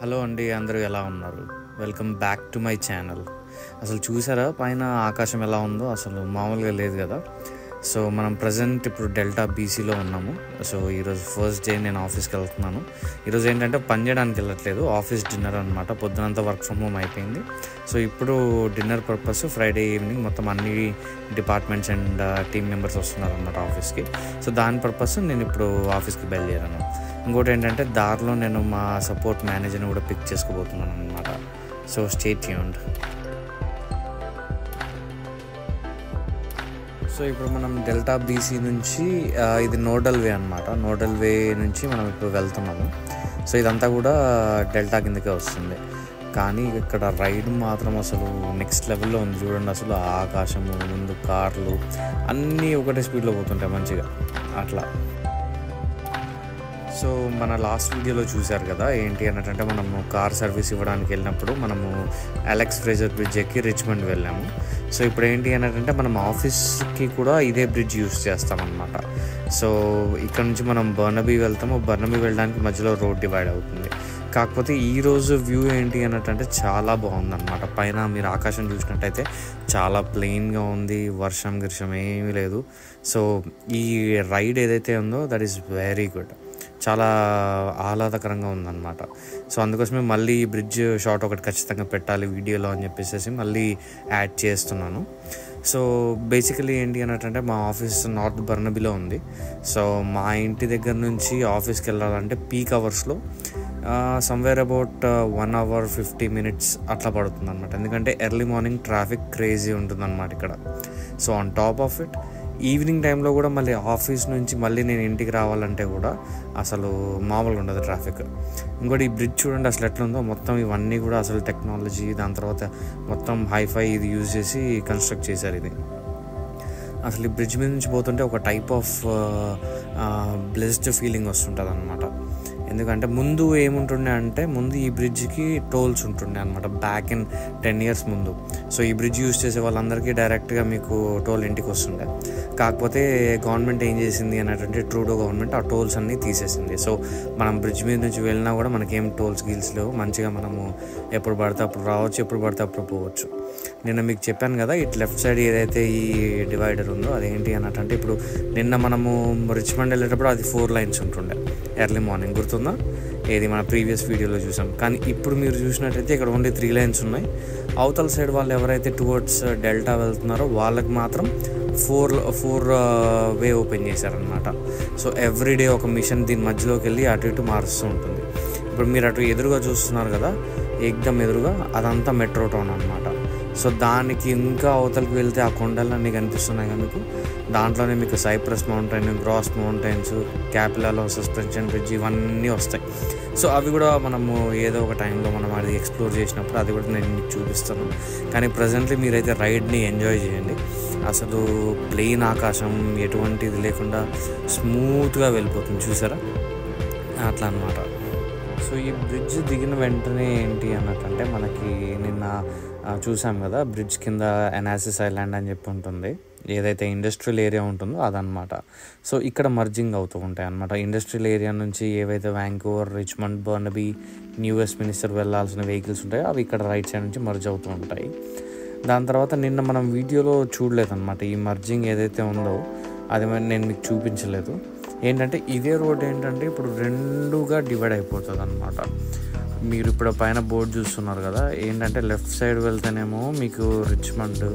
Hello అండి, అందరూ ఎలా ఉన్నారు? Welcome back to my channel. అసలు చూసారా పైన ఆకాశం ఎలా ఉందో? అసలు మామూలుగా లేదు కదా. సో మనం ప్రజెంట్ ఇప్పుడు డెల్టా బీసీలో ఉన్నాము. సో ఈరోజు ఫస్ట్ డే నేను ఆఫీస్కి వెళ్తున్నాను. ఈరోజు ఏంటంటే పని చేయడానికి వెళ్ళట్లేదు, ఆఫీస్ డిన్నర్ అనమాట. పొద్దునంతా వర్క్ ఫ్రమ్ హోమ్ అయిపోయింది. సో ఇప్పుడు డిన్నర్ పర్పస్ ఫ్రైడే ఈవినింగ్ మొత్తం అన్ని డిపార్ట్మెంట్స్ అండ్ టీమ్ మెంబర్స్ వస్తున్నారు అనమాట ఆఫీస్కి. సో దాని పర్పస్ నేను ఇప్పుడు ఆఫీస్కి బయలుదేరాను. ఇంకోటి ఏంటంటే దారిలో నేను మా సపోర్ట్ మేనేజర్ని కూడా పిక్ చేసుకోబోతున్నాను అనమాట. So stay tuned. సో ఇప్పుడు మనం డెల్టా బీసీ నుంచి ఇది నోడల్ వే అనమాట. నోడల్ వే నుంచి మనం ఇప్పుడు వెళ్తున్నాము. సో ఇదంతా కూడా డెల్టా కిందకే వస్తుంది. కానీ ఇక్కడ రైడ్ మాత్రం అసలు నెక్స్ట్ లెవెల్లో ఉంది. చూడండి, అసలు ఆకాశము, ముందు కార్లు అన్నీ ఒకటే స్పీడ్లో పోతుంటాయి మంచిగా అట్లా. సో మన లాస్ట్ వీడియోలో చూశారు కదా ఏంటి అన్నట్టు, మనము కార్ సర్వీస్ ఇవ్వడానికి వెళ్ళినప్పుడు మనము అలెక్స్ ఫ్రేజర్ బ్రిడ్జ్ ఎక్కి రిచ్మండ్ వెళ్ళాము. సో ఇప్పుడు ఏంటి అన్నట్టు మనం ఆఫీస్కి కూడా ఇదే బ్రిడ్జ్ యూస్ చేస్తామన్నమాట. సో ఇక్కడ నుంచి మనం బర్నబీ వెళ్తాము. బర్నబీ వెళ్ళడానికి మధ్యలో రోడ్ డివైడ్ అవుతుంది. కాకపోతే ఈరోజు వ్యూ ఏంటి అన్నట్టు చాలా బాగుందన్నమాట. పైన మీరు ఆకాశం చూసినట్టయితే చాలా ప్లెయిన్గా ఉంది, వర్షం గిర్షం ఏమీ లేదు. సో ఈ రైడ్ ఏదైతే ఉందో దట్ ఈస్ వెరీ గుడ్, చాలా ఆహ్లాదకరంగా ఉందన్నమాట. సో అందుకోసమే మళ్ళీ ఈ బ్రిడ్జ్ షాట్ ఒకటి ఖచ్చితంగా పెట్టాలి వీడియోలో అని చెప్పేసి మళ్ళీ యాడ్ చేస్తున్నాను. సో బేసికలీ ఏంటి అన్నట్టు మా ఆఫీస్ నార్త్ బర్నబీలో ఉంది. సో మా ఇంటి దగ్గర నుంచి ఆఫీస్కి వెళ్ళాలంటే పీక్ అవర్స్లో సమ్వేర్ అబౌట్ 1 hour 50 minutes అట్లా పడుతుంది అనమాట. ఎందుకంటే ఎర్లీ మార్నింగ్ ట్రాఫిక్ క్రేజీ ఉంటుంది అనమాట ఇక్కడ. So on top of it evening టైంలో కూడా మళ్ళీ ఆఫీస్ నుంచి మళ్ళీ నేను ఇంటికి రావాలంటే కూడా అసలు మామూలుగా ఉండదు ట్రాఫిక్. ఇంకోటి ఈ బ్రిడ్జ్ చూడండి అసలు ఎట్లా ఉందో. మొత్తం ఇవన్నీ కూడా అసలు టెక్నాలజీ, దాని తర్వాత మొత్తం హైఫై ఇది యూజ్ చేసి కన్స్ట్రక్ట్ చేశారు ఇది. అసలు ఈ బ్రిడ్జ్ మీద నుంచి పోతుంటే ఒక టైప్ ఆఫ్ బ్లెస్డ్ ఫీలింగ్ వస్తుంటుంది అనమాట. ఎందుకంటే ముందు ఏముంటుండే అంటే ముందు ఈ బ్రిడ్జ్కి టోల్స్ ఉంటుండే అనమాట బ్యాక్ ఇన్ 10 years ముందు. సో ఈ బ్రిడ్జ్ యూజ్ చేసే వాళ్ళందరికీ డైరెక్ట్గా మీకు టోల్ ఇంటికి వస్తుండే. కాకపోతే గవర్నమెంట్ ఏం చేసింది అన్నట్టు, ట్రూడో గవర్నమెంట్ ఆ టోల్స్ అన్నీ తీసేసింది. సో మనం బ్రిడ్జ్ మీద నుంచి వెళ్ళినా కూడా మనకేం టోల్స్ గిల్స్ లేవు. మంచిగా మనము ఎప్పుడు పడితే అప్పుడు రావచ్చు, ఎప్పుడు పడితే అప్పుడు పోవచ్చు. నిన్న మీకు చెప్పాను కదా ఇటు లెఫ్ట్ సైడ్ ఏదైతే ఈ డివైడర్ ఉందో అదేంటి అన్నట్టు, ఇప్పుడు నిన్న మనము రిచ్మండ్ వెళ్ళేటప్పుడు అది 4 lanes ఉంటుండే ఎర్లీ మార్నింగ్, గుర్తుందా? ఏది మన ప్రీవియస్ వీడియోలో చూసాం. కానీ ఇప్పుడు మీరు చూసినట్టయితే ఇక్కడ ఓన్లీ 3 lanes ఉన్నాయి. అవతల సైడ్ వాళ్ళు ఎవరైతే టువర్డ్స్ డెల్టా వెళ్తున్నారో వాళ్ళకి మాత్రం 4 వే ఓపెన్ చేశారనమాట. సో ఎవ్రీడే ఒక మిషన్ దీని మధ్యలోకి వెళ్ళి అటు ఇటు మారుస్తూ ఉంటుంది. ఇప్పుడు మీరు అటు ఎదురుగా చూస్తున్నారు కదా, ఏకదమ్ ఎదురుగా అదంతా మెట్రో టౌన్ అనమాట. సో దానికి ఇంకా అవతలకి వెళ్తే ఆ కొండలన్నీ కనిపిస్తున్నాయి కదా మీకు. దాంట్లోనే మీకు సైప్రస్ మౌంటైన్, గ్రాస్ మౌంటైన్స్, క్యాపిలాలో సస్పెన్షన్ బ్రిడ్జ్ ఇవన్నీ వస్తాయి. సో అవి కూడా మనము ఏదో ఒక టైంలో మనం అది ఎక్స్ప్లోర్ చేసినప్పుడు అది కూడా నేను మీకు చూపిస్తాను. కానీ ప్రజెంట్లీ మీరైతే రైడ్ని ఎంజాయ్ చేయండి. అసలు ప్లెయిన్ ఆకాశం ఎటువంటిది లేకుండా స్మూత్గా వెళ్ళిపోతుంది, చూసారా? అట్లా అనమాట. సో ఈ బ్రిడ్జ్ దిగిన వెంటనే ఏంటి అన్నట్టంటే మనకి నిన్న చూసాం కదా బ్రిడ్జ్ కింద ఎనాసిస్ ఐలాండ్ అని చెప్పి ఉంటుంది, ఏదైతే ఇండస్ట్రియల్ ఏరియా ఉంటుందో అదనమాట. సో ఇక్కడ మర్జింగ్ అవుతూ ఉంటాయి అన్నమాట. ఇండస్ట్రియల్ ఏరియా నుంచి ఏవైతే వ్యాంకూవర్, రిచ్మండ్, బర్నబీ, న్యూ వెస్ట్మినిస్టర్ వెళ్ళాల్సిన వెహికల్స్ ఉంటాయో అవి ఇక్కడ రైట్ సైడ్ నుంచి మర్జ్ అవుతూ ఉంటాయి. దాని తర్వాత నిన్న మనం వీడియోలో చూడలేదన్నమాట, ఈ మర్జింగ్ ఏదైతే ఉందో అది నేను మీకు చూపించలేదు. ఏంటంటే ఇదే రోడ్ ఏంటంటే ఇప్పుడు రెండుగా డివైడ్ అయిపోతుంది అనమాట. మీరు ఇప్పుడు పైన బోర్డు చూస్తున్నారు కదా, ఏంటంటే లెఫ్ట్ సైడ్ వెళ్తేనేమో మీకు రిచ్మండ్,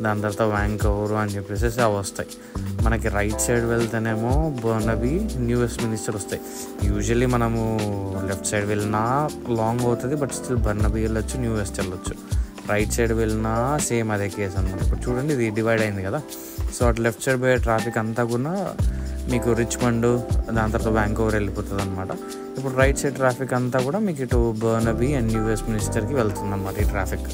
దాని తర్వాత వ్యాంకోవర్ అని చెప్పేసి అవి వస్తాయి. మనకి రైట్ సైడ్ వెళ్తేనేమో బర్నబీ, న్యూ వెస్ట్మినిస్టర్ వస్తాయి. యూజువల్లీ మనము లెఫ్ట్ సైడ్ వెళ్ళినా లాంగ్ అవుతుంది, బట్ స్టిల్ బర్నబీ వెళ్ళొచ్చు, న్యూ వెస్ట్ వెళ్ళొచ్చు. రైట్ సైడ్ వెళ్ళినా సేమ్ అదే కేసు అనమాట. ఇప్పుడు చూడండి ఇది డివైడ్ అయింది కదా, సో అటు లెఫ్ట్ సైడ్ పోయే ట్రాఫిక్ అంతా కూడా మీకు రిచ్మండ్, దాని తర్వాత వ్యాంకోవర్ వెళ్ళిపోతుంది అనమాట. ఇప్పుడు రైట్ సైడ్ ట్రాఫిక్ అంతా కూడా మీకు ఇటు బర్నబీ అండ్ న్యూ వెస్ట్మినిస్టర్కి వెళ్తుంది అనమాట ఈ ట్రాఫిక్.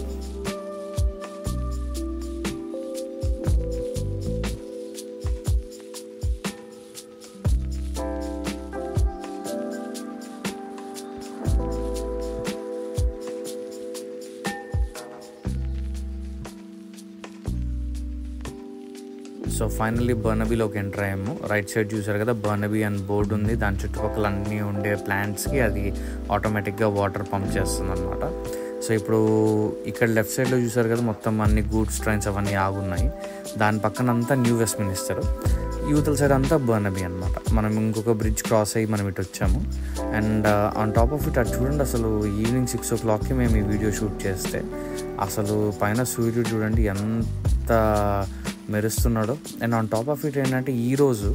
సో ఫైనల్లీ బర్నబీలోకి ఎంటర్ అయ్యాము. రైట్ సైడ్ చూసారు కదా, బర్నబీ అని బోర్డు ఉంది, దాని చుట్టుపక్కల అన్నీ ఉండే ప్లాంట్స్కి అది ఆటోమేటిక్గా వాటర్ పంప్ చేస్తుంది అనమాట. సో ఇప్పుడు ఇక్కడ లెఫ్ట్ సైడ్లో చూసారు కదా, మొత్తం అన్ని గూడ్స్ ట్రైన్స్ అవన్నీ ఆగున్నాయి. దాని పక్కన అంతా న్యూ వెస్ట్మినిస్టర్, యూతల సైడ్ అంతా బర్నబీ అనమాట. మనం ఇంకొక బ్రిడ్జ్ క్రాస్ అయ్యి మనం ఇటు వచ్చాము. And on top of it అటు చూడండి, అసలు ఈవినింగ్ 6 o'clockకి మేము ఈ వీడియో షూట్ చేస్తే అసలు పైన సూర్యుడు చూడండి ఎంత మెరుస్తున్నాడు. And on top of it ఏంటంటే ఈరోజు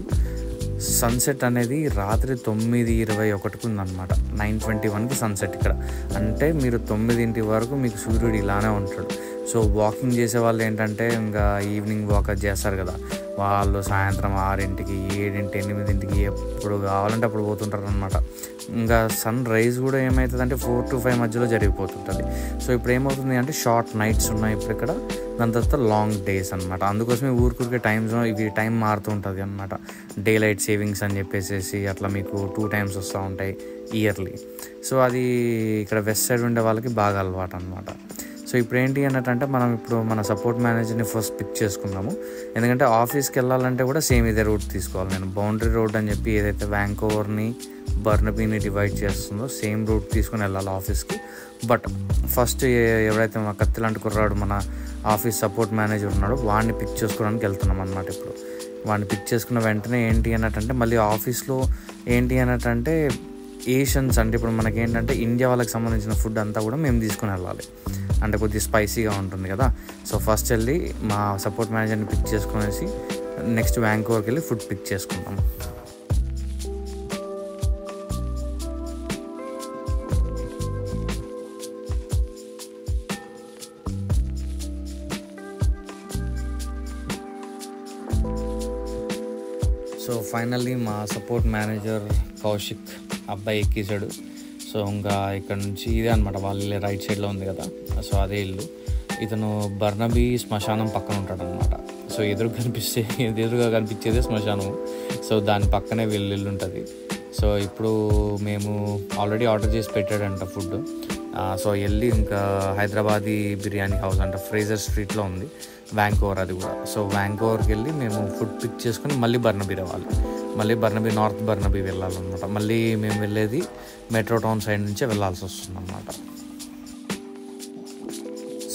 సన్సెట్ అనేది రాత్రి 9:21 ఉందన్నమాట. 9:21కి సన్సెట్ ఇక్కడ. అంటే మీరు 9 వరకు మీకు సూర్యుడు ఇలానే ఉంటాడు. సో వాకింగ్ చేసే వాళ్ళు ఏంటంటే ఇంకా ఈవినింగ్ వాక్ చేస్తారు కదా, వాళ్ళు సాయంత్రం 6ంటికి, 7ంటి, 8ంటికి ఎప్పుడు కావాలంటే అప్పుడు పోతుంటారు అనమాట. ఇంకా సన్ రైజ్ కూడా ఏమవుతుందంటే 4 to 5 మధ్యలో జరిగిపోతుంటుంది. సో ఇప్పుడు ఏమవుతుంది అంటే షార్ట్ నైట్స్ ఉన్నాయి ఇప్పుడు ఇక్కడ, దాని తర్వాత లాంగ్ డేస్ అనమాట. అందుకోసమే ఊరికే టైం మారుతూ ఉంటుంది అనమాట. డే లైట్ సేవింగ్స్ అని చెప్పేసి అట్లా మీకు 2 times వస్తూ ఉంటాయి ఇయర్లీ. సో అది ఇక్కడ వెస్ట్ సైడ్ ఉండే వాళ్ళకి బాగా అలవాటు అనమాట. సో ఇప్పుడు ఏంటి అన్నట్టంటే మనం ఇప్పుడు మన సపోర్ట్ మేనేజర్ని ఫస్ట్ పిక్ చేసుకుందాము. ఎందుకంటే ఆఫీస్కి వెళ్ళాలంటే కూడా సేమ్ ఇదే రూట్ తీసుకోవాలి. నేను బౌండరీ రోడ్ అని చెప్పి ఏదైతే వ్యాంకోవర్ని, బర్నబీని డివైడ్ చేస్తుందో సేమ్ రూట్ తీసుకుని వెళ్ళాలి ఆఫీస్కి. బట్ ఫస్ట్ ఎవరైతే మా కత్తి లాంటి కుర్రాడు మన ఆఫీస్ సపోర్ట్ మేనేజర్ ఉన్నాడో వాడిని పిక్ చేసుకోవడానికి వెళ్తున్నాం అనమాట. ఇప్పుడు వాడిని పిక్ చేసుకున్న వెంటనే ఏంటి అన్నట్టంటే మళ్ళీ ఆఫీస్లో ఏంటి అన్నట్టంటే ఏషియన్స్ అంటే ఇప్పుడు మనకి ఏంటంటే ఇండియా వాళ్ళకి సంబంధించిన ఫుడ్ అంతా కూడా మేము తీసుకుని వెళ్ళాలి. అంటే కొద్దిగా స్పైసీగా ఉంటుంది కదా. సో ఫస్ట్ వెళ్ళి మా సపోర్ట్ మేనేజర్ని పిక్ చేసుకునేసి నెక్స్ట్ వ్యాంకోవర్కి వెళ్ళి ఫుడ్ పిక్ చేసుకుంటాం. సో ఫైనల్లీ మా సపోర్ట్ మేనేజర్ కౌశిక్ అబ్బాయి ఎక్కేసాడు. సో ఇంకా ఇక్కడ నుంచి ఇదే అనమాట వాళ్ళ రైట్ సైడ్లో ఉంది కదా, సో అదే ఇల్లు. ఇతను బర్నబీ శ్మశానం పక్కన ఉంటాడు అనమాట. సో ఎదురుగా కనిపించేదే శ్మశానం. సో దాని పక్కనే వీళ్ళ ఇల్లు ఉంటుంది. సో ఇప్పుడు మేము ఆల్రెడీ ఆర్డర్ చేసి పెట్టాడంట ఫుడ్. సో వెళ్ళి ఇంకా హైదరాబాదీ బిర్యానీ హౌస్ అంటే ఫ్రేజర్ స్ట్రీట్లో ఉంది వ్యాంకోవర్, అది కూడా. సో వ్యాంకోవర్కి వెళ్ళి మేము ఫుడ్ పిక్ చేసుకుని మళ్ళీ బర్నబీ రావాలి. మళ్ళీ బర్నబీ, నార్త్ బర్నబీ వెళ్ళాలన్నమాట. మళ్ళీ మేము వెళ్ళేది మెట్రో టౌన్ సైడ్ నుంచే వెళ్ళాల్సి వస్తుంది అన్నమాట.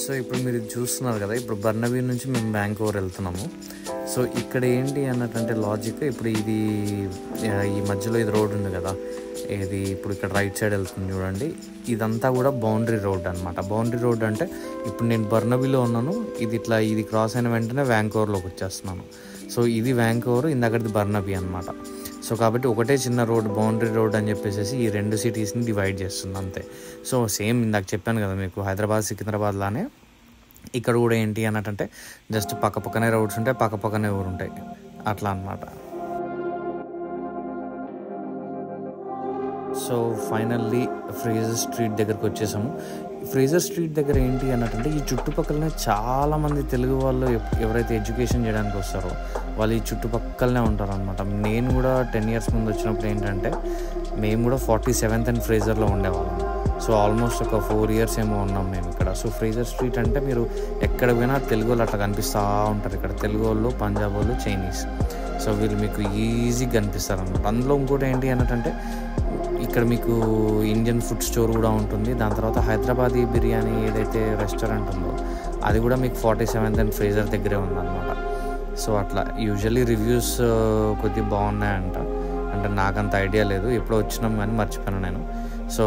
సో ఇప్పుడు మీరు చూస్తున్నారు కదా, ఇప్పుడు బర్నబీ నుంచి మేము వ్యాంకోవర్ వెళ్తున్నాము. సో ఇక్కడ ఏంటి అన్నట్టంటే లాజిక్, ఇప్పుడు ఇది ఈ మధ్యలో ఇది రోడ్ ఉంది కదా, ఇది ఇప్పుడు ఇక్కడ రైట్ సైడ్ వెళ్తుంది చూడండి, ఇదంతా కూడా బౌండరీ రోడ్ అనమాట. బౌండరీ రోడ్ అంటే ఇప్పుడు నేను బర్నబీలో ఉన్నాను, ఇది క్రాస్ అయిన వెంటనే వ్యాంకోవర్లోకి వచ్చేస్తున్నాను. సో ఇది వ్యాంకోవర్, ఇందాకది బర్నబీ అనమాట. సో కాబట్టి ఒకటే చిన్న రోడ్, బౌండరీ రోడ్ అని చెప్పేసి ఈ 2 సిటీస్ని డివైడ్ చేస్తుంది అంతే. సో సేమ్ ఇందాక చెప్పాను కదా మీకు, హైదరాబాద్ సికింద్రాబాద్ లానే ఇక్కడ కూడా ఏంటి అన్నట్టంటే జస్ట్ పక్కనే రోడ్స్ ఉంటాయి, పక్కనే ఊరు ఉంటాయి, అట్లా అనమాట. సో ఫైనల్లీ ఫ్రేజర్ స్ట్రీట్ దగ్గరికి వచ్చేసాము. ఫ్రేజర్ స్ట్రీట్ దగ్గర ఏంటి అన్నట్టంటే ఈ చుట్టుపక్కలనే చాలామంది తెలుగు వాళ్ళు ఎవరైతే ఎడ్యుకేషన్ చేయడానికి వస్తారో వాళ్ళు ఈ చుట్టుపక్కలనే ఉంటారు అనమాట. నేను కూడా 10 years ముందు వచ్చినప్పుడు ఏంటంటే మేము కూడా 47th అండ్ ఫ్రేజర్లో ఉండేవాళ్ళం. సో ఆల్మోస్ట్ ఒక 4 years ఏమో ఉన్నాం మేము ఇక్కడ. సో ఫ్రేజర్ స్ట్రీట్ అంటే మీరు ఎక్కడ పోయినా తెలుగు వాళ్ళు అట్లా కనిపిస్తూ ఉంటారు. ఇక్కడ తెలుగు వాళ్ళు, పంజాబ్ వాళ్ళు, చైనీస్, సో వీళ్ళు మీకు ఈజీగా కనిపిస్తారు అనమాట. అందులో ఇంకోటి ఏంటి అన్నట్టంటే ఇక్కడ మీకు ఇండియన్ ఫుడ్ స్టోర్ కూడా ఉంటుంది. దాని తర్వాత హైదరాబాదీ బిర్యానీ ఏదైతే రెస్టారెంట్ ఉందో అది కూడా మీకు 47th అండ్ ఫ్రేజర్ దగ్గరే ఉందన్నమాట. సో అట్లా యూజువల్లీ రివ్యూస్ కొద్దిగా బాగున్నాయంట. అంటే నాకంత ఐడియా లేదు, ఎప్పుడో వచ్చినాం కానీ మర్చిపోయాను నేను. సో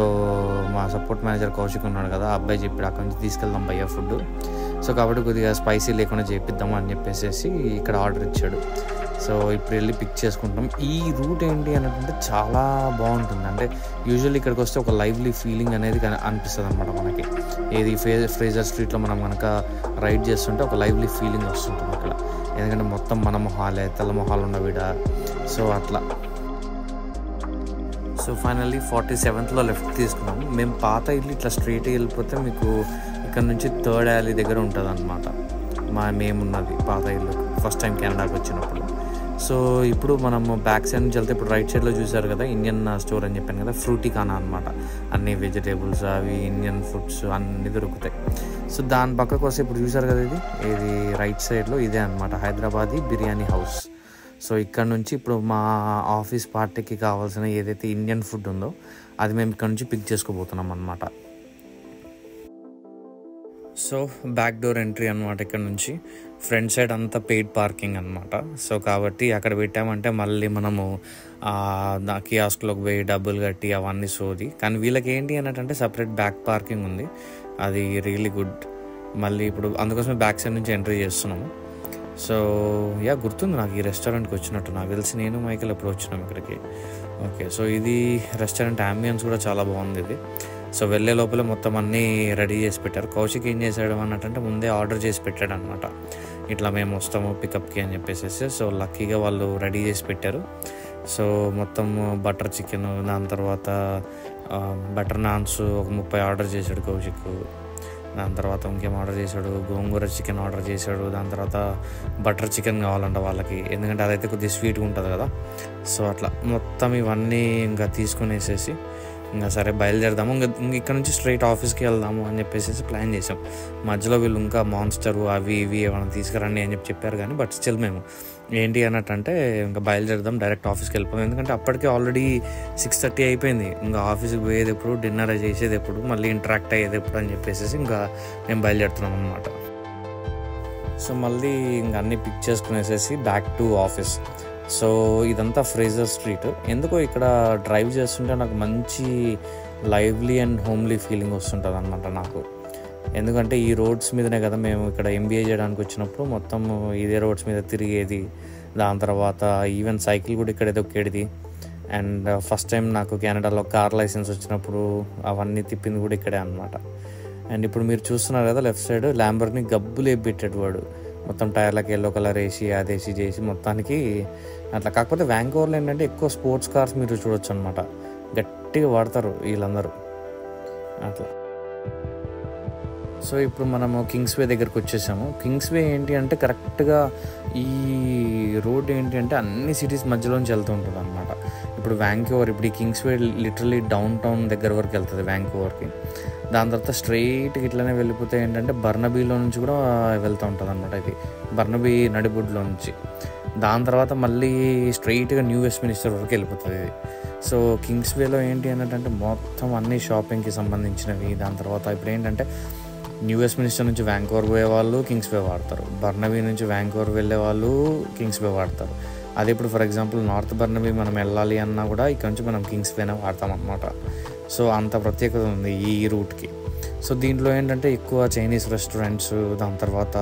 మా సపోర్ట్ మేనేజర్ కౌశిక్ ఉన్నాడు కదా, ఆ అబ్బాయి చెప్పాడు అక్కడి నుంచి తీసుకెళ్దాం భయ్యా ఫుడ్. సో కాబట్టి కొద్దిగా స్పైసీ లేకుండా చేపిద్దాము అని చెప్పేసి ఇక్కడ ఆర్డర్ ఇచ్చాడు. సో ఇప్పుడు వెళ్ళి పిక్ చేసుకుంటాం. ఈ రూట్ ఏంటి అంటే చాలా బాగుంటుంది. అంటే యూజువల్లీ ఇక్కడికి వస్తే ఒక లైవ్లీ ఫీలింగ్ అనేది అనిపిస్తుంది అనమాట మనకి. ఏది ఫ్రేజర్ స్ట్రీట్లో మనం కనుక రైడ్ చేస్తుంటే ఒక లైవ్లీ ఫీలింగ్ వస్తుంటుంది అక్కడ. ఎందుకంటే మొత్తం మన మొహాలే, తెల్ల మొహాలు ఉన్నవిడ. సో అట్లా. సో ఫైనల్లీ 47th లెఫ్ట్ తీసుకున్నాము. మేము పాత ఇల్లు ఇట్లా స్ట్రైట్ వెళ్ళిపోతే మీకు ఇక్కడ నుంచి 3rd alley దగ్గర ఉంటుంది అనమాట మేమున్నది పాత ఇల్లు ఫస్ట్ టైం కెనడాకి వచ్చినప్పుడు. సో ఇప్పుడు మనము బ్యాక్ సైడ్ నుంచి వెళ్తే ఇప్పుడు రైట్ సైడ్లో చూసారు కదా ఇండియన్ స్టోర్ అని చెప్పాను కదా, ఫ్రూటికానా అనమాట. అన్ని వెజిటేబుల్స్ అవి ఇండియన్ ఫుడ్స్ అన్నీ దొరుకుతాయి. సో దాని పక్కకు వస్తే ఇప్పుడు చూసారు కదా ఇది రైట్ సైడ్లో ఇదే అనమాట హైదరాబాదీ బిర్యానీ హౌస్. సో ఇక్కడ నుంచి ఇప్పుడు మా ఆఫీస్ పార్టీకి కావాల్సిన ఏదైతే ఇండియన్ ఫుడ్ ఉందో అది మేము ఇక్కడ నుంచి పిక్ చేసుకోబోతున్నాం అనమాట. సో బ్యాక్ డోర్ ఎంట్రీ అనమాట. ఇక్కడ నుంచి ఫ్రంట్ సైడ్ అంతా పెయిడ్ పార్కింగ్ అనమాట. సో కాబట్టి అక్కడ పెట్టామంటే మళ్ళీ మనము కియాస్క్లోకి పోయి డబ్బులు కట్టి అవన్నీ సోది. కానీ వీళ్ళకి ఏంటి అన్నట్టు సపరేట్ బ్యాక్ పార్కింగ్ ఉంది, అది రియలీ గుడ్. మళ్ళీ ఇప్పుడు అందుకోసమే బ్యాక్ సైడ్ నుంచి ఎంట్రీ చేస్తున్నాము. సో గుర్తుంది నాకు ఈ రెస్టారెంట్కి వచ్చినట్టు, నాకు తెలిసి నేను మైకేల్ ఎప్పుడు వచ్చినాం ఇక్కడికి. ఓకే, సో ఇది రెస్టారెంట్ అంబియన్స్ కూడా చాలా బాగుంది ఇది. సో వెళ్ళే లోపల మొత్తం అన్నీ రెడీ చేసి పెట్టారు. కౌశిక్ ఏం చేశాడు అన్నట్టు ముందే ఆర్డర్ చేసి పెట్టాడు అనమాట, ఇట్లా మేము వస్తాము పికప్కి అని చెప్పేసి. సో లక్కీగా వాళ్ళు రెడీ చేసి పెట్టారు. సో మొత్తం బటర్ చికెన్, దాని తర్వాత బటర్ నాన్స్ ఒక 30 ఆర్డర్ చేశాడు కౌశిక్. దాని తర్వాత ఇంకేం ఆర్డర్ చేశాడు, గోంగూర చికెన్ ఆర్డర్ చేశాడు. దాని తర్వాత బటర్ చికెన్ కావాలంట వాళ్ళకి, ఎందుకంటే అదైతే కొద్దిగా స్వీట్గా ఉంటుంది కదా. సో అట్లా మొత్తం ఇవన్నీ ఇంకా తీసుకునేసేసి ఇంకా సరే బయలుదేరదాము, ఇంకా ఇక్కడ నుంచి స్ట్రైట్ ఆఫీస్కి వెళ్దాము అని చెప్పేసి ప్లాన్ చేసాం. మధ్యలో వీళ్ళు ఇంకా మాన్స్టర్ అవి ఇవి ఏమైనా తీసుకురండి అని చెప్పారు కానీ బట్ స్టిల్ మేము ఏంటి అన్నట్టు ఇంకా బయలుదేరదాం, డైరెక్ట్ ఆఫీస్కి వెళ్ళిపోదాం. ఎందుకంటే అప్పటికే ఆల్రెడీ 6:30 అయిపోయింది. ఇంకా ఆఫీస్కి పోయేది ఎప్పుడు, డిన్నర్ చేసేది ఎప్పుడు, మళ్ళీ ఇంటరాక్ట్ అయ్యేది ఎప్పుడు అని చెప్పేసి ఇంకా మేము బయలుదేరుతున్నాం అనమాట. సో మళ్ళీ ఇంకా అన్నీ పిక్ చేసుకునేసేసి బ్యాక్ టు ఆఫీస్. సో ఇదంతా ఫ్రేజర్ స్ట్రీట్. ఎందుకో ఇక్కడ డ్రైవ్ చేస్తుంటే నాకు మంచి లైవ్లీ అండ్ హోమ్లీ ఫీలింగ్ వస్తుంటుంది అనమాట నాకు. ఎందుకంటే ఈ రోడ్స్ మీదనే కదా మేము ఇక్కడ MBA చేయడానికి వచ్చినప్పుడు మొత్తం ఇదే రోడ్స్ మీద తిరిగేది. దాని తర్వాత ఈవెన్ సైకిల్ కూడా ఇక్కడ తొక్కేది. అండ్ ఫస్ట్ టైం నాకు కెనడాలో కార్ లైసెన్స్ వచ్చినప్పుడు అవన్నీ తిప్పింది కూడా ఇక్కడే అనమాట. అండ్ ఇప్పుడు మీరు చూస్తున్నారు కదా లెఫ్ట్ సైడ్ ల్యాంబర్ని గబ్బులు వేపెట్టాడు వాడు, మొత్తం టైర్లకి ఎల్లో కలర్ వేసి అదేసి చేసి మొత్తానికి అట్లా. కాకపోతే వ్యాంకోవర్లో ఏంటంటే ఎక్కువ స్పోర్ట్స్ కార్స్ మీరు చూడొచ్చు అనమాట, గట్టిగా వాడతారు వీళ్ళందరూ అట్లా. సో ఇప్పుడు మనము కింగ్స్వే దగ్గరికి వచ్చేసాము. కింగ్స్వే ఏంటి అంటే కరెక్ట్గా ఈ రోడ్ ఏంటి అంటే అన్ని సిటీస్ మధ్యలోంచి వెళ్తూ ఉంటుంది అనమాట. ఇప్పుడు వ్యాంకోవర్, ఇప్పుడు ఈ కింగ్స్వే లిటరలీ డౌన్ టౌన్ దగ్గర వరకు వెళ్తుంది వ్యాంకోవర్కి. దాని తర్వాత స్ట్రైట్గా ఇట్లనే వెళ్ళిపోతే ఏంటంటే బర్నబీలో నుంచి కూడా వెళ్తూ ఉంటుంది అనమాట. ఇది బర్నబీ నడిబొడ్లో నుంచి. దాని తర్వాత మళ్ళీ స్ట్రైట్గా న్యూ వెస్ట్మినిస్టర్ వరకు వెళ్ళిపోతుంది ఇది. సో కింగ్స్వేలో ఏంటి అన్నట్టు మొత్తం అన్ని షాపింగ్కి సంబంధించినవి. దాని తర్వాత ఇప్పుడు ఏంటంటే న్యూ వెస్ట్మినిస్టర్ నుంచి వ్యాంకోవర్ పోయే వాళ్ళు కింగ్స్వే వాడతారు, బర్నబీ నుంచి వ్యాంకోవర్ వెళ్ళే వాళ్ళు కింగ్స్వే వాడతారు. అది ఇప్పుడు ఫర్ ఎగ్జాంపుల్ నార్త్ బర్నబీ మనం వెళ్ళాలి అన్నా కూడా ఇక్కడ నుంచి మనం కింగ్స్వేనే వాడతాం అన్నమాట. సో అంత ప్రత్యేకత ఉంది ఈ రూట్కి. సో దీంట్లో ఏంటంటే ఎక్కువ చైనీస్ రెస్టారెంట్స్, దాని తర్వాత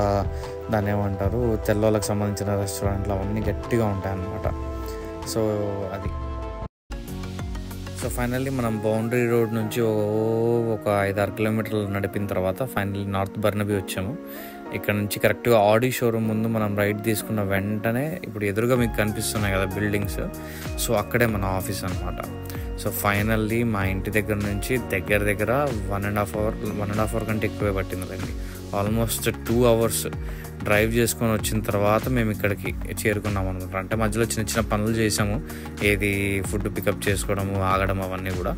దాన్ని ఏమంటారు తెల్లోళ్ళకి సంబంధించిన రెస్టారెంట్లు అవన్నీ గట్టిగా ఉంటాయి అన్నమాట. సో అది. సో ఫైనల్లీ మనం బౌండరీ రోడ్ నుంచి ఒక 5-6 కిలోమీటర్లు నడిపిన తర్వాత ఫైనల్లీ నార్త్ బర్నబీ వచ్చాము. ఇక్కడ నుంచి కరెక్ట్గా ఆడి షోరూమ్ ముందు మనం రైట్ తీసుకున్న వెంటనే ఇప్పుడు ఎదురుగా మీకు కనిపిస్తున్నాయి కదా బిల్డింగ్స్, సో అక్కడే మన ఆఫీస్ అనమాట. సో ఫైనల్లీ మా ఇంటి దగ్గర నుంచి దగ్గర 1.5 అవర్ కంటే ఎక్కువే పట్టిందండి. ఆల్మోస్ట్ 2 అవర్స్ డ్రైవ్ చేసుకొని వచ్చిన తర్వాత మేము ఇక్కడికి చేరుకున్నాం అనమాట. అంటే మధ్యలో చిన్న పనులు చేసాము, ఏది ఫుడ్ పికప్ చేసుకోవడము, ఆగడం అవన్నీ కూడా.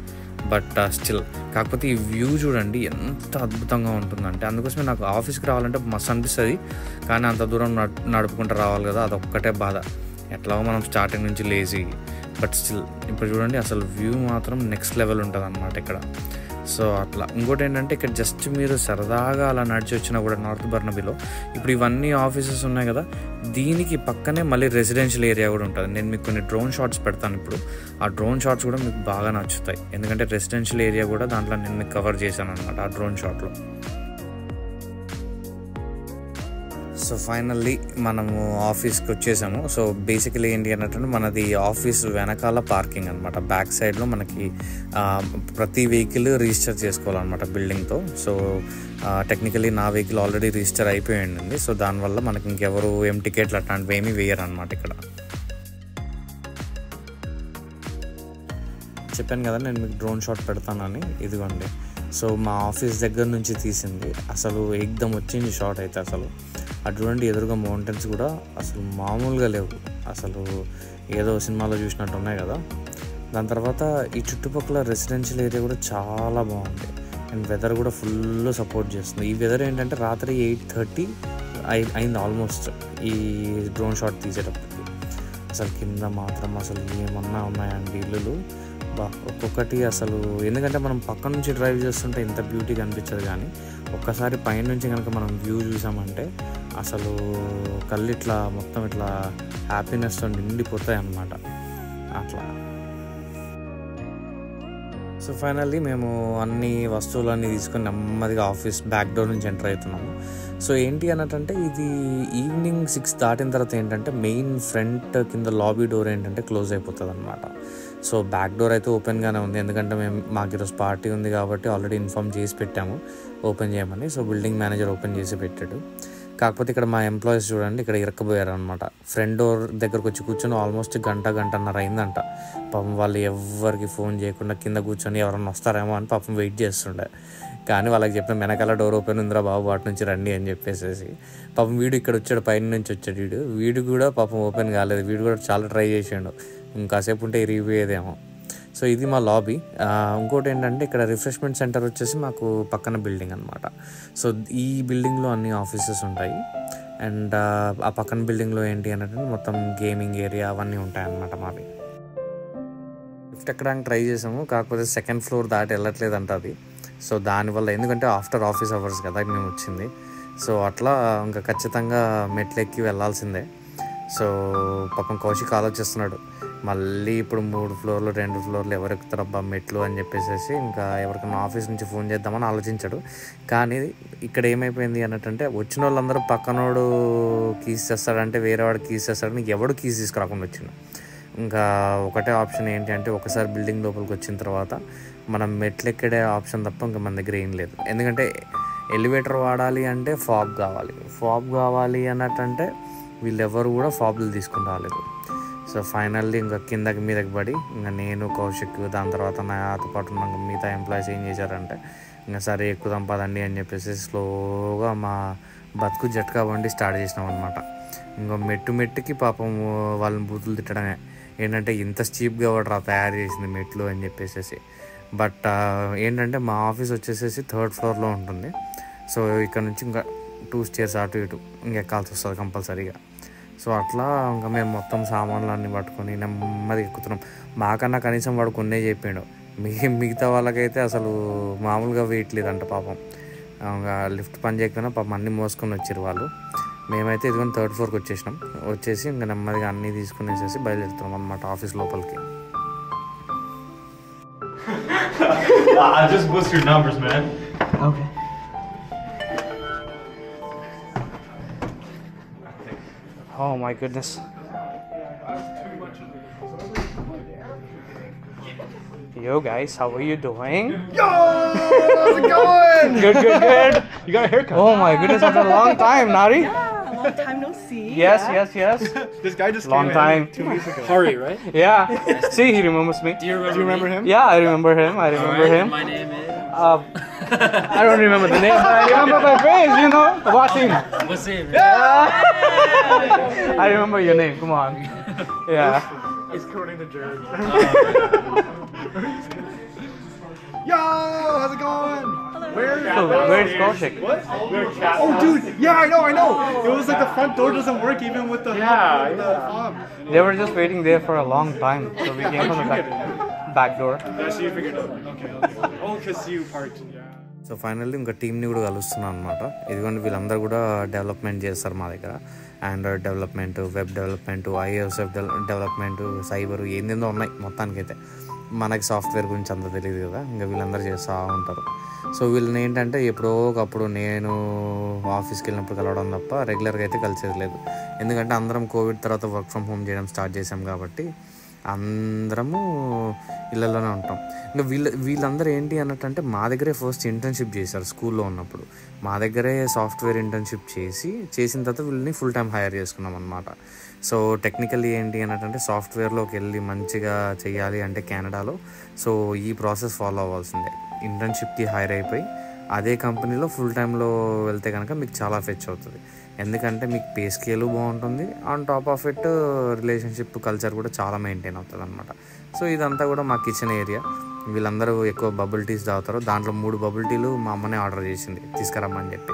బట్ స్టిల్ కాకపోతే ఈ వ్యూ చూడండి ఎంత అద్భుతంగా ఉంటుందంటే, అందుకోసమే నాకు ఆఫీస్కి రావాలంటే మస్తు అనిపిస్తుంది. కానీ అంత దూరం నడుపుకుంటూ రావాలి కదా, అదొక్కటే బాధ. ఎట్లాగో మనం స్టార్టింగ్ నుంచి లేజీ, బట్ స్టిల్ ఇప్పుడు చూడండి అసలు వ్యూ మాత్రం నెక్స్ట్ లెవెల్ ఉంటుంది అనమాట ఇక్కడ. సో అట్లా. ఇంకోటి ఏంటంటే ఇక్కడ జస్ట్ మీరు సరదాగా అలా నడిచి వచ్చినా కూడా నార్త్ బర్నబీలో ఇప్పుడు ఇవన్నీ ఆఫీసెస్ ఉన్నాయి కదా, దీనికి పక్కనే మళ్ళీ రెసిడెన్షియల్ ఏరియా కూడా ఉంటుంది. నేను మీకు కొన్ని డ్రోన్ షాట్స్ పెడతాను ఇప్పుడు. ఆ డ్రోన్ షాట్స్ కూడా మీకు బాగా నచ్చుతాయి, ఎందుకంటే రెసిడెన్షియల్ ఏరియా కూడా దాంట్లో నేను మీకు కవర్ చేశాను అనమాట ఆ డ్రోన్ షాట్లో. సో ఫైనల్లీ మనము ఆఫీస్కి వచ్చేసాము. సో బేసికలీ ఏంటి అన్నట్టు మనది ఆఫీస్ వెనకాల పార్కింగ్ అనమాట. బ్యాక్ సైడ్లో మనకి ప్రతి వెహికల్ రిజిస్టర్ చేసుకోవాలన్నమాట బిల్డింగ్తో. సో టెక్నికలీ నా వెహికల్ ఆల్రెడీ రిజిస్టర్ అయిపోయింది. సో దానివల్ల మనకి ఇంకెవరు ఏం టికెట్లు అట్లాంటివి ఏమీ వేయరు అనమాట. ఇక్కడ చెప్పాను కదా నేను మీకు డ్రోన్ షాట్ పెడతానని, ఇదిగోండి. సో మా ఆఫీస్ దగ్గర నుంచి తీసింది, అసలు ఏకదం వచ్చింది షాట్ అయితే. అసలు అటు చూడండి, ఎదురుగా మౌంటైన్స్ కూడా అసలు మామూలుగా లేవు, అసలు ఏదో సినిమాలో చూసినట్టు ఉన్నాయి కదా. దాని తర్వాత ఈ చుట్టుపక్కల రెసిడెన్షియల్ ఏరియా కూడా చాలా బాగుంది అండ్ వెదర్ కూడా ఫుల్ సపోర్ట్ చేస్తుంది. ఈ వెదర్ ఏంటంటే రాత్రి 8:30 అయింది ఆల్మోస్ట్ ఈ డ్రోన్ షాట్ తీసేటప్పటికి. అసలు కింద మాత్రం అసలు ఏమన్నా ఉన్నాయండి ఇల్లులు, ఒక్కొక్కటి అసలు. ఎందుకంటే మనం పక్క నుంచి డ్రైవ్ చేస్తుంటే ఇంత బ్యూటీగా అనిపించదు, కానీ ఒక్కసారి పైనుంచి కనుక మనం వ్యూ చూసామంటే అసలు కళ్ళు ఇట్లా మొత్తం ఇట్లా హ్యాపీనెస్తో నిండిపోతాయి అన్నమాట అట్లా. సో ఫైనల్లీ మేము అన్ని వస్తువులన్నీ తీసుకొని నెమ్మదిగా ఆఫీస్ బ్యాక్ డోర్ నుంచి ఎంటర్ అవుతున్నాము. సో ఏంటి అన్నట్టంటే ఇది ఈవినింగ్ 6 దాటిన తర్వాత ఏంటంటే మెయిన్ ఫ్రంట్ కింద లాబీ డోర్ ఏంటంటే క్లోజ్ అయిపోతుంది అనమాట. సో బ్యాక్ డోర్ అయితే ఓపెన్గానే ఉంది, ఎందుకంటే మాకు ఈరోజు పార్టీ ఉంది కాబట్టి ఆల్రెడీ ఇన్ఫామ్ చేసి పెట్టాము ఓపెన్ చేయమని. సో బిల్డింగ్ మేనేజర్ ఓపెన్ చేసి పెట్టాడు. కాకపోతే ఇక్కడ మా ఎంప్లాయీస్ చూడండి ఇక్కడ ఇరక్కబోయారు అనమాట. ఫ్రంట్ డోర్ దగ్గరకు వచ్చి కూర్చొని ఆల్మోస్ట్ గంటన్నర అయిందంట. పాపం వాళ్ళు ఎవరికి ఫోన్ చేయకుండా కింద కూర్చొని ఎవరన్నా వస్తారేమో అని పాపం వెయిట్ చేస్తుండే. కానీ వాళ్ళకి చెప్పిన వెనకాల డోర్ ఓపెన్ ఉందిరా బాబు, వాటి నుంచి రండి అని చెప్పేసి. పాపం వీడు ఇక్కడ వచ్చాడు, పైన నుంచి వచ్చాడు వీడు కూడా పాపం ఓపెన్ కాలేదు. వీడు కూడా చాలా ట్రై చేసాడు, ఇంకాసేపు ఉంటే ఇరిగిపోయేదేమో. సో ఇది మా లాబీ. ఇంకోటి ఏంటంటే ఇక్కడ రిఫ్రెష్మెంట్ సెంటర్ వచ్చేసి మాకు పక్కన బిల్డింగ్ అనమాట. సో ఈ బిల్డింగ్లో అన్ని ఆఫీసెస్ ఉంటాయి అండ్ ఆ పక్కన బిల్డింగ్లో ఏంటి అంటే మొత్తం గేమింగ్ ఏరియా అవన్నీ ఉంటాయి అన్నమాట మావి. లిఫ్ట్ ఎక్కడానికి ట్రై చేసాము, కాకపోతే సెకండ్ ఫ్లోర్ దాటి వెళ్ళట్లేదు అంట అది. సో దానివల్ల, ఎందుకంటే ఆఫ్టర్ ఆఫీస్ అవర్స్ కదా మేము వచ్చింది, సో అట్లా ఇంకా ఖచ్చితంగా మెట్లు ఎక్కి వెళ్ళాల్సిందే. సో పాపం కౌశిక్ ఆలోచిస్తున్నాడు, మళ్ళీ ఇప్పుడు 3 ఫ్లోర్లు 2 ఫ్లోర్లు ఎవరు ఎక్కుతారబ్బా మెట్లు అని చెప్పేసి ఇంకా ఎవరికైనా ఆఫీస్ నుంచి ఫోన్ చేద్దామని ఆలోచించాడు. కానీ ఇక్కడ ఏమైపోయింది అన్నట్టంటే వచ్చిన వాళ్ళందరూ పక్కనోడు కీస్ చేస్తాడంటే వేరే వాడు కీస్ చేస్తాడని ఎవడు కీస్ తీసుకురాకుండా వచ్చిండు. ఇంకా ఒకటే ఆప్షన్ ఏంటి అంటే ఒకసారి బిల్డింగ్ లోపలికి వచ్చిన తర్వాత మనం మెట్లు ఎక్కడే ఆప్షన్ తప్ప ఇంకా మన దగ్గర ఏం లేదు. ఎందుకంటే ఎలివేటర్ వాడాలి అంటే ఫాబ్ కావాలి అన్నట్టంటే వీళ్ళెవరు కూడా ఫాబ్లు తీసుకుని రాలేదు. సో ఫైనల్లీ ఇంకా కిందకి మీదకి పడి ఇంకా నేను కౌశిక్ దాని తర్వాత నాతో పాటు ఉన్న మిగతా ఎంప్లాయీస్ ఏం చేశారంటే ఇంకా సరే ఎక్కుదాం పదండి అని చెప్పేసి స్లోగా మా బతుకు జట్కా బండి స్టార్ట్ చేసినాం అనమాట. ఇంకా మెట్టుకి పాపం వాళ్ళని బూతులు తిట్టడమే, ఏంటంటే ఇంత చీప్గా వాడు తయారు చేసింది మెట్లు అని చెప్పేసి. బట్ ఏంటంటే మా ఆఫీస్ వచ్చేసేసి 3rd ఫ్లోర్లో ఉంటుంది. సో ఇక్కడ నుంచి ఇంకా 2 స్టేర్స్ అటు ఇటు ఇంకా ఎక్కాల్సి వస్తుంది కంపల్సరీగా. సో అట్లా ఇంకా మేము మొత్తం సామాన్లు అన్నీ పట్టుకొని నెమ్మది ఎక్కుతున్నాం. మాకన్నా కనీసం వాడు కొన్నే చెప్పిండు, మిగతా వాళ్ళకైతే అసలు మామూలుగా వెయిట్ లేదంట పాపం. ఇంకా లిఫ్ట్ పని చేయకపోయినా పాపం అన్నీ మోసుకొని వచ్చారు వాళ్ళు. మేమైతే ఇదిగో 3rd ఫ్లోర్కి వచ్చేసి ఇంకా నెమ్మదిగా అన్నీ తీసుకునేసేసి బయలుదేరుతున్నాం అన్నమాట ఆఫీస్ లోపలికి. I'll just boost your numbers, man. Okay. Oh my goodness. Yo guys, how are you doing? Yo, how's it going? Good. You got a haircut. Oh my goodness, after a long time, Nari. Long time no see. Yes. This guy just Long came time. in 2 weeks ago. Hari, right? Yeah. See, he remembers me. Do you Do you remember him? Yeah, I remember him. Alright, my name is I don't remember the name, but I remember my face, you know. Wasim. Wasim. I remember your name. Come on. Yeah. He's quoting the Jared. Yo, how's it going? Where's Kaushik? What? Oh, dude. Yeah, I know. It was like the front door doesn't work even with the fob. They were just waiting there for a long time, so we came from the back. back door. Yeah, so you figured it out. Okay. Oh, because you parked. Yeah. So finally ఇంకా టీమ్ని కూడా కలుస్తున్నాను అనమాట. ఇదిగోండి వీళ్ళందరూ కూడా development చేస్తారు మా దగ్గర. Android development, web development, iOS development, cyber ఏందేందో ఉన్నాయి మొత్తానికైతే. మనకి సాఫ్ట్వేర్ గురించి అంత తెలియదు కదా, ఇంకా వీళ్ళందరూ చేస్తూ ఉంటారు. సో వీళ్ళని ఏంటంటే ఎప్పుడో ఒకప్పుడు నేను ఆఫీస్కి వెళ్ళినప్పుడు కలవడం తప్ప రెగ్యులర్గా అయితే కలిసేది లేదు. ఎందుకంటే అందరం కోవిడ్ తర్వాత వర్క్ ఫ్రమ్ హోమ్ చేయడం స్టార్ట్ చేసాం కాబట్టి అందరము ఇళ్ళల్లోనే ఉంటాం. ఇంకా వీళ్ళందరూ ఏంటి అన్నట్టు మా దగ్గరే ఫస్ట్ ఇంటర్న్షిప్ చేశారు స్కూల్లో ఉన్నప్పుడు. మా దగ్గరే సాఫ్ట్వేర్ ఇంటర్న్షిప్ చేసిన తర్వాత వీళ్ళని ఫుల్ టైం హైర్ చేసుకున్నాం అనమాట. సో టెక్నికల్లీ ఏంటి అన్నట్టు సాఫ్ట్వేర్లోకి వెళ్ళి మంచిగా చేయాలి అంటే కెనడాలో సో ఈ ప్రాసెస్ ఫాలో అవ్వాల్సిందే. ఇంటర్న్షిప్కి హైర్ అయిపోయి అదే కంపెనీలో ఫుల్ టైంలో వెళ్తే కనుక మీకు చాలా ఫెచ్ అవుతుంది. ఎందుకంటే మీకు పే స్కేలు బాగుంటుంది, on top of it relationship culture కూడా చాలా మెయింటైన్ అవుతుంది అనమాట. సో ఇదంతా కూడా మా కిచెన్ ఏరియా. వీళ్ళందరూ ఎక్కువ బబుల్ టీస్ తాగుతారు. దాంట్లో 3 బబుల్ టీలు మా అమ్మనే ఆర్డర్ చేసింది తీసుకురమ్మని చెప్పి.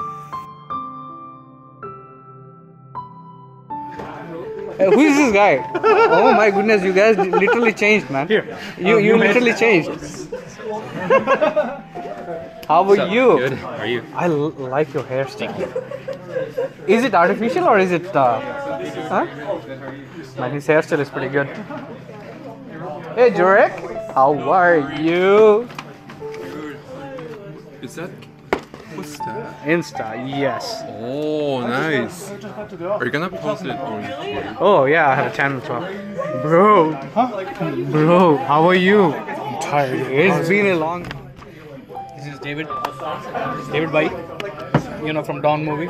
Who is this guy? Oh my goodness, you guys literally changed, man. Here. You literally changed. How are you? Good. How are you? I like your hairstyle. Is it artificial or is it huh? Man, his hairstyle is pretty good. Hey Jurek, how are you? Is that? What's that? Insta, yes. Oh, nice. Are you gonna post it on Twitter? Oh yeah, I have a channel too. Bro, how are you? I'm tired. It's been a long. This is David Bai, you know, from Dawn movie.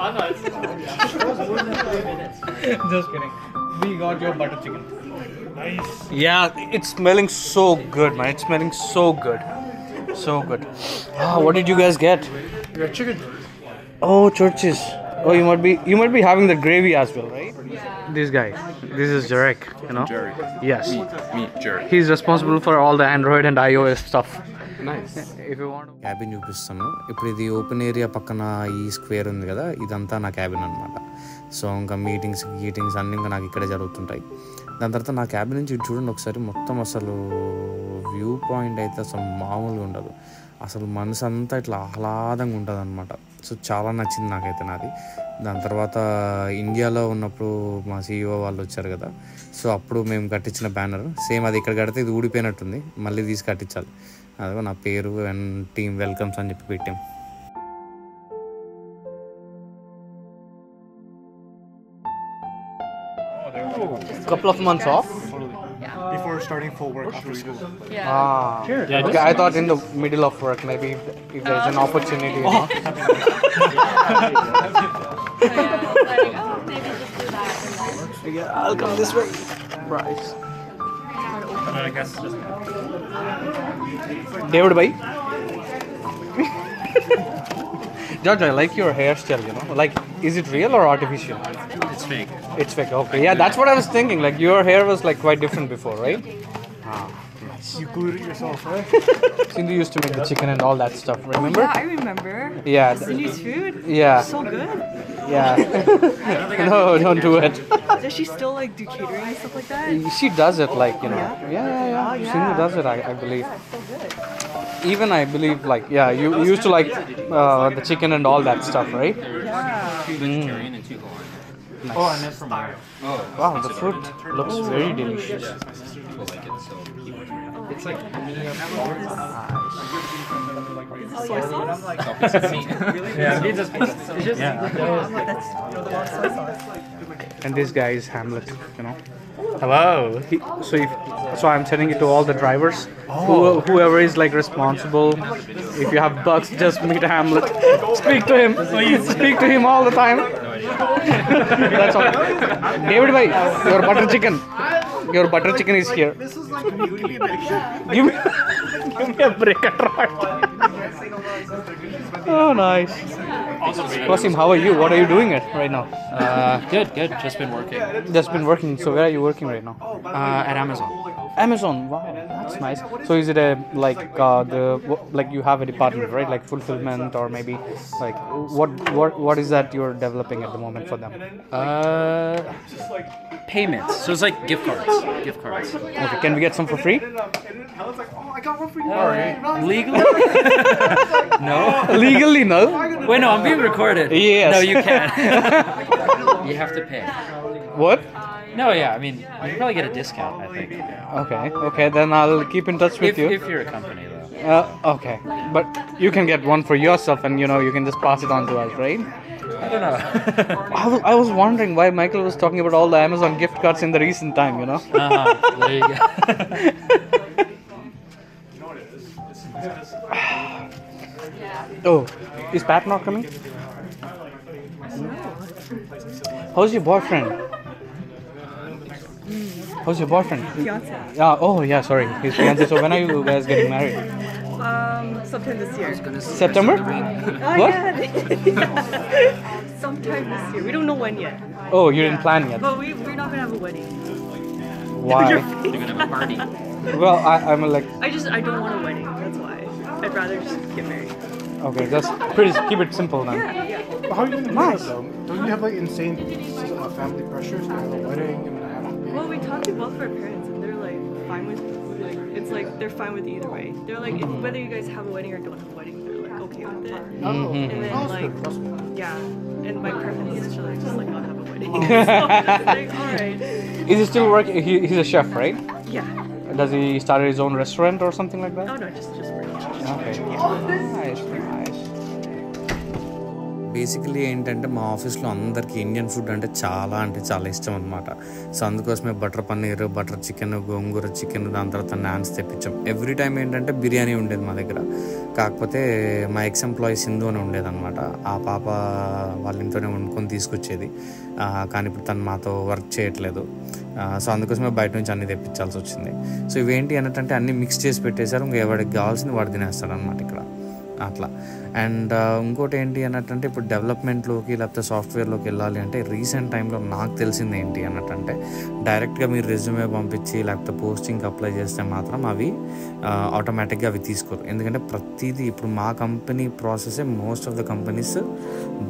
Just kidding. We got your butter chicken. Nice. Yeah, it's smelling so good, man. It's smelling so good. So good. Ah, what did you guys get? We got chicken. Oh, churches. Oh, you might be having the gravy as well, right? This guy. This is Jarek, you know? Jerry. Yes. Me, Jerry. He's responsible for all the Android and iOS stuff. Nice. If you want to... cabin చూపిస్తాను. ఇప్పుడు ఇది open area పక్కన ఈ square ఉంది కదా, ఇదంతా నా cabin అనమాట. సో ఇంకా మీటింగ్స్ అన్నీ ఇంకా నాకు ఇక్కడే జరుగుతుంటాయి. దాని తర్వాత నా క్యాబిన్ నుంచి ఇటు చూడండి ఒకసారి, మొత్తం అసలు వ్యూ పాయింట్ అయితే అసలు మామూలుగా ఉండదు. అసలు మనసు అంతా ఇట్లా ఆహ్లాదంగా ఉంటుంది అనమాట. సో చాలా నచ్చింది నాకైతే నాది. దాని తర్వాత ఇండియాలో ఉన్నప్పుడు మా CEO వాళ్ళు వచ్చారు కదా, సో అప్పుడు మేము కట్టించిన బ్యానర్ సేమ్ అది ఇక్కడ కడితే ఇది ఊడిపోయినట్టుంది, మళ్ళీ తీసి కట్టించాలి. అదే నా పేరు అండ్ టీమ్ వెల్కమ్స్ అని చెప్పి పెట్టాం. Couple of months off? Before starting full work after school. Yeah. Ah. Okay, I thought in the middle of work, maybe if there's an opportunity, you know. So yeah, like, oh, maybe just do that and then. Yeah, I'll come this way. Bryce. I guess just David Bhai. George, I like your hairstyle, you know. Like, is it real or artificial? it's fake. It's fake. Okay, yeah, that's what I was thinking. Like, your hair was like quite different before, right? You glued it yourself, right? Cindy used to make the chicken and all that stuff. Remember? Yeah, I remember. Yeah. Cindy's food. Yeah. So good. Yeah. No, don't do it. Does she still like do catering and stuff like that? She does it, like, you know. Yeah. Oh, yeah. Cindy does it, I believe. So good. Even I believe, like, yeah, you used to like the chicken and all that stuff, right? Vegetarian and 2 Hawaiian. Oh, and that's from mine. Wow, the fruit looks very delicious. It's like Soy sauce? yeah, it's just That's soy sauce. And this guy is Hamlet, you know. Hello. So I'm telling it to all the drivers, whoever is like responsible. If you have bugs, just meet Hamlet. Speak to him. Speak to him all the time. That's all. David bhai, your butter chicken. Your butter chicken is here. Give me a break at all. Oh, nice. Qasim, how are you? What are you doing it right now? Good. Just been working Just been working. So where are you working right now? at Amazon. Amazon. Wow, That's nice. So is it a like like you have a department, right? Like fulfillment, or maybe like what is that you're developing at the moment for them? Payments. So it's like gift cards. Gift cards. Okay, can we get some for free? Legally? No. Legally, no. Wait, no, I'm being recorded. Yes. No, you can't. You have to pay. What? No, yeah, I mean, you can probably get a discount, I think. Okay, then I'll keep in touch with you. If you're a company, though. Okay, but you can get one for yourself, and you can just pass it on to us, right? I don't know. I was wondering why Michael was talking about all the Amazon gift cards in the recent time, There you go. Oh, is Pat not coming? How's your boyfriend? How's your boyfriend? Fiance. Oh yeah, sorry, his fiance. So when are you guys getting married? Sometime this year. September? Oh, What? yeah. Sometime this year. We don't know when yet. Oh, you didn't plan yet. But we're not gonna have a wedding. Why? You're gonna have a party. Well, I'm like, I don't want a wedding. That's why. I'd rather just get married. okay, just keep it simple then. Yeah. How are you gonna do Nice. that though? Don't you have like insane family pressures to have a wedding and have a baby? Well, we talked to both of our parents, and they're like fine with it's like they're fine with either way. They're like whether you guys have a wedding or don't have a wedding, they're like okay with it. And then like and my preference is to like just like not have a wedding. So it's like all right. Is he still working? He's a chef, right? Yeah. Does he start his own restaurant or something like that? Oh no, just working. Okay. Nice. Basically ఏంటంటే మా ఆఫీస్లో అందరికీ Indian food అంటే చాలా ఇష్టం అనమాట. So అందుకోసమే butter paneer, butter chicken, గోంగూర chicken, దాని తర్వాత నాన్స్ తెప్పించాం. ఎవ్రీ టైం ఏంటంటే బిర్యానీ ఉండేది మా దగ్గర. కాకపోతే మా ఎక్స్ ఎంప్లాయీ సింధు అని ఉండేదన్నమాట. ఆ పాప వాళ్ళ ఇంట్లోనే వండుకొని తీసుకొచ్చేది. కానీ ఇప్పుడు తను మాతో వర్క్ చేయట్లేదు. సో అందుకోసమే బయట నుంచి అన్నీ తెప్పించాల్సి వచ్చింది. సో ఇవేంటి అన్నట్టు అన్నీ మిక్స్ చేసి పెట్టేశారు. ఇంకా ఎవరికి కావాల్సింది వాడు తినేస్తాడు అనమాట ఇక్కడ అట్లా. అండ్ ఇంకోటి ఏంటి అన్నట్టంటే ఇప్పుడు డెవలప్మెంట్లోకి లేకపోతే సాఫ్ట్వేర్లోకి వెళ్ళాలి అంటే రీసెంట్ టైంలో నాకు తెలిసింది ఏంటి అన్నట్టంటే డైరెక్ట్గా మీరు రెజ్యూమే పంపించి లేకపోతే పోస్టింగ్కి అప్లై చేస్తే మాత్రం అవి ఆటోమేటిక్గా అవి తీసుకోరు. ఎందుకంటే ప్రతిదీ ఇప్పుడు మా కంపెనీ ప్రాసెసే మోస్ట్ ఆఫ్ ద కంపెనీస్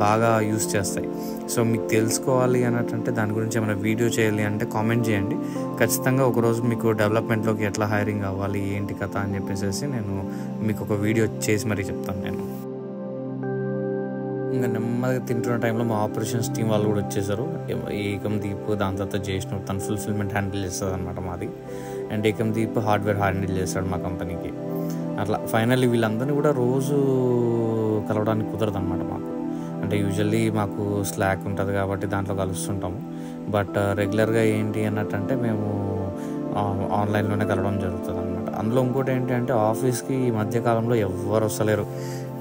బాగా యూస్ చేస్తాయి. సో మీకు తెలుసుకోవాలి అన్నట్టంటే దాని గురించి ఏమైనా వీడియో చేయాలి అంటే కామెంట్ చేయండి. ఖచ్చితంగా ఒకరోజు మీకు డెవలప్మెంట్లోకి ఎట్లా హైరింగ్ అవ్వాలి ఏంటి కథ అని చెప్పేసి నేను మీకు ఒక వీడియో చేసి మరీ చెప్తాను. నేను ఇంకా నెమ్మదిగా తింటున్న టైంలో మా ఆపరేషన్స్ టీం వాళ్ళు కూడా వచ్చేసారు. ఏకందీప్, దాని తర్వాత జేష్ణు, తను ఫుల్ఫిల్మెంట్ హ్యాండిల్ చేస్తుంది అనమాట మాది. అండ్ ఏకందీప్ హార్డ్వేర్ హ్యాండిల్ చేస్తాడు మా కంపెనీకి. అట్లా ఫైనల్లీ వీళ్ళందరినీ కూడా రోజు కలవడానికి కుదరదు అనమాట మాకు. అంటే యూజువల్లీ మాకు స్లాక్ ఉంటుంది కాబట్టి దాంట్లో కలుస్తుంటాము. బట్ రెగ్యులర్గా ఏంటి అన్నట్టంటే మేము ఆన్లైన్లోనే కలవడం జరుగుతుంది అనమాట. అందులో ఇంకోటి ఏంటి అంటే ఆఫీస్కి ఈ మధ్యకాలంలో ఎవ్వరు వస్తలేరు.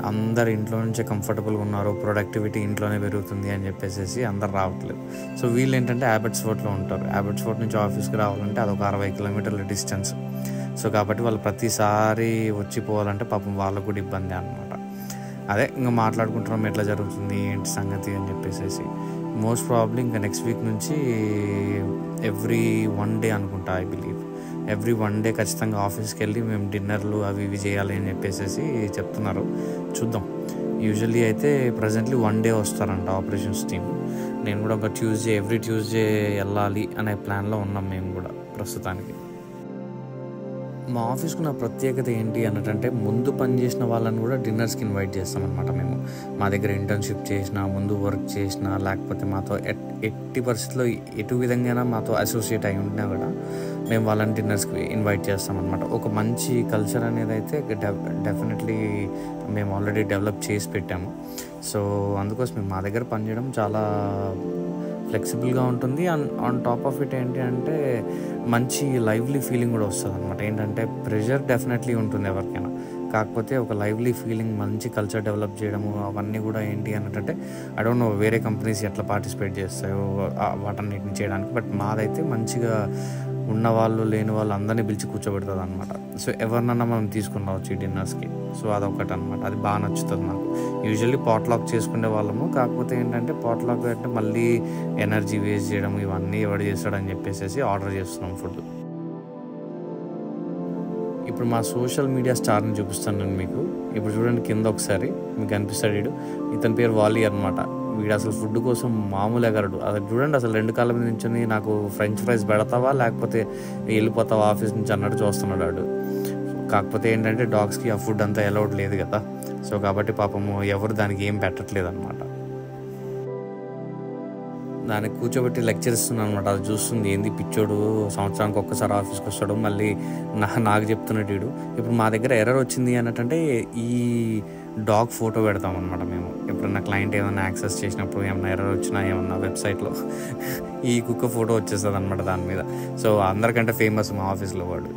అందరు ఇంట్లో నుంచే కంఫర్టబుల్గా ఉన్నారు, ప్రొడక్టివిటీ ఇంట్లోనే పెరుగుతుంది అని చెప్పేసి అందరు రావట్లేదు. సో వీళ్ళు ఏంటంటే అబాట్స్ఫోర్ట్లో ఉంటారు. అబాట్స్ఫోర్ట్ నుంచి ఆఫీస్కి రావాలంటే అదొక 60 కిలోమీటర్ల డిస్టెన్స్. సో కాబట్టి వాళ్ళు ప్రతిసారి వచ్చిపోవాలంటే పాపం వాళ్ళకు కూడా ఇబ్బంది అనమాట. అదే ఇంకా మాట్లాడుకుంటున్నాం ఎట్లా జరుగుతుంది ఏంటి సంగతి అని చెప్పేసి. మోస్ట్ ప్రాబ్లీ ఇంకా నెక్స్ట్ వీక్ నుంచి ఎవ్రీ 1 డే అనుకుంటా, ఐ బిలీవ్ ఎవ్రీ 1 డే ఖచ్చితంగా ఆఫీస్కి వెళ్ళి మేము డిన్నర్లు అవి ఇవి చేయాలి అని చెప్పేసి చెప్తున్నారు. చూద్దాం. యూజువల్లీ అయితే ప్రజెంట్లీ 1 డే వస్తారంట ఆపరేషన్స్ టీమ్. నేను కూడా ఒక ఎవ్రీ ట్యూస్డే వెళ్ళాలి అనే ప్లాన్లో ఉన్నాం మేము కూడా ప్రస్తుతానికి. మా ఆఫీస్కు నా ప్రత్యేకత ఏంటి అన్నట్టంటే ముందు పనిచేసిన వాళ్ళని కూడా డిన్నర్స్కి ఇన్వైట్ చేస్తామన్నమాట. మేము మా దగ్గర ఇంటర్న్షిప్ చేసినా, ముందు వర్క్ చేసినా, లేకపోతే మాతో ఎట్టి పరిస్థితుల్లో ఎటు విధంగా మాతో అసోసియేట్ అయి ఉంటున్నా కూడా మేము వాళ్ళని డిన్నర్స్కి ఇన్వైట్ చేస్తామన్నమాట. ఒక మంచి కల్చర్ అనేది అయితే డెఫినెట్లీ మేము ఆల్రెడీ డెవలప్ చేసి పెట్టాము. సో అందుకోసం మా దగ్గర పనిచేయడం చాలా ఫ్లెక్సిబుల్గా ఉంటుంది. ఆన్ టాప్ ఆఫ్ ఇట్ ఏంటి అంటే మంచి లైవ్లీ ఫీలింగ్ కూడా వస్తుంది అనమాట. ఏంటంటే ప్రెషర్ డెఫినెట్లీ ఉంటుంది ఎవరికైనా, కాకపోతే ఒక లైవ్లీ ఫీలింగ్, మంచి కల్చర్ డెవలప్ చేయడము అవన్నీ కూడా ఏంటి అన్నట్టే ఐ డోంట్ నో వేరే కంపెనీస్ ఎట్లా పార్టిసిపేట్ చేస్తాయో వాటన్నిటిని చేయడానికి. బట్ మాదైతే మంచిగా ఉన్నవాళ్ళు లేని వాళ్ళు అందరినీ పిలిచి కూర్చోబెడుతుంది అనమాట. సో ఎవరినన్నా మనం తీసుకుని రావచ్చు ఈ డిన్నర్స్కి. సో అదొకటి అనమాట, అది బాగా నచ్చుతుంది నాకు. యూజువల్లీ పాట్లాక్ చేసుకునే వాళ్ళము, కాకపోతే ఏంటంటే పాట్లాక్ అంటే మళ్ళీ ఎనర్జీ వేస్ట్ చేయడం ఇవన్నీ ఎవడు చేస్తాడని చెప్పేసి ఆర్డర్ చేస్తున్నాం ఫుడ్. ఇప్పుడు మా సోషల్ మీడియా స్టార్ని చూపిస్తాను నేను మీకు. ఇప్పుడు చూడండి కింద ఒకసారి మీకు కనిపిస్తాడు వీడు. ఇతని పేరు వాలీ అనమాట. వీడు అసలు ఫుడ్ కోసం మామూలు ఎగరడు. అసలు చూడండి అసలు 2 కాళ్ళ మీద నుంచి నాకు ఫ్రెంచ్ ఫ్రైస్ పెడతావా లేకపోతే వెళ్ళిపోతావా ఆఫీస్ నుంచి అన్నట్టు చూస్తున్నాడు వాడు. కాకపోతే ఏంటంటే డాగ్స్కి ఆ ఫుడ్ అంతా అలౌడ్ లేదు కదా, సో కాబట్టి పాపము ఎవరు దానికి ఏం పెట్టట్లేదు అనమాట. దానికి కూర్చోబెట్టి లెక్చర్ ఇస్తున్నాను అనమాట. అది చూస్తుంది ఏంది పిచ్చోడు సంవత్సరానికి ఒక్కసారి ఆఫీస్కి వస్తాడు, మళ్ళీ నాకు చెప్తున్నాడు వీడు. ఇప్పుడు మా దగ్గర ఎర్రర్ వచ్చింది అన్నట్టంటే ఈ డాగ్ ఫోటో పెడతాం అనమాట మేము. ఎప్పుడన్నా క్లయింట్ ఏమైనా యాక్సెస్ చేసినప్పుడు ఏమన్నా ఎర్రర్ వచ్చినా ఏమన్నా వెబ్సైట్లో ఈ కుక్క ఫోటో వచ్చేస్తుంది అనమాట దాని మీద. సో అందరికంటే ఫేమస్ మా ఆఫీస్లో వాడు.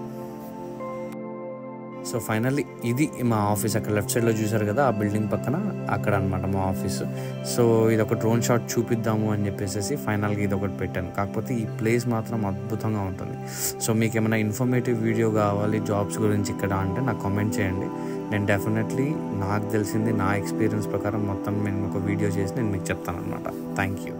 సో ఫైనల్లీ ఇది మా ఆఫీస్. అక్కడ లెఫ్ట్ సైడ్లో చూసారు కదా ఆ బిల్డింగ్ పక్కన, అక్కడ అనమాట మా ఆఫీస్. సో ఇది ఒక డ్రోన్ షాట్ చూపిద్దాము అని చెప్పేసి ఫైనల్గా ఇది ఒకటి పెట్టాను. కాకపోతే ఈ ప్లేస్ మాత్రం అద్భుతంగా ఉంటుంది. సో మీకు ఏమైనా ఇన్ఫర్మేటివ్ వీడియో కావాలి జాబ్స్ గురించి ఇక్కడ అంటే నాకు కామెంట్ చేయండి. నేను డెఫినెట్లీ నాకు తెలిసింది నా ఎక్స్పీరియన్స్ ప్రకారం మొత్తం నేను ఒక వీడియో చేసి నేను మీకు చెప్తాను అనమాట. Thank you.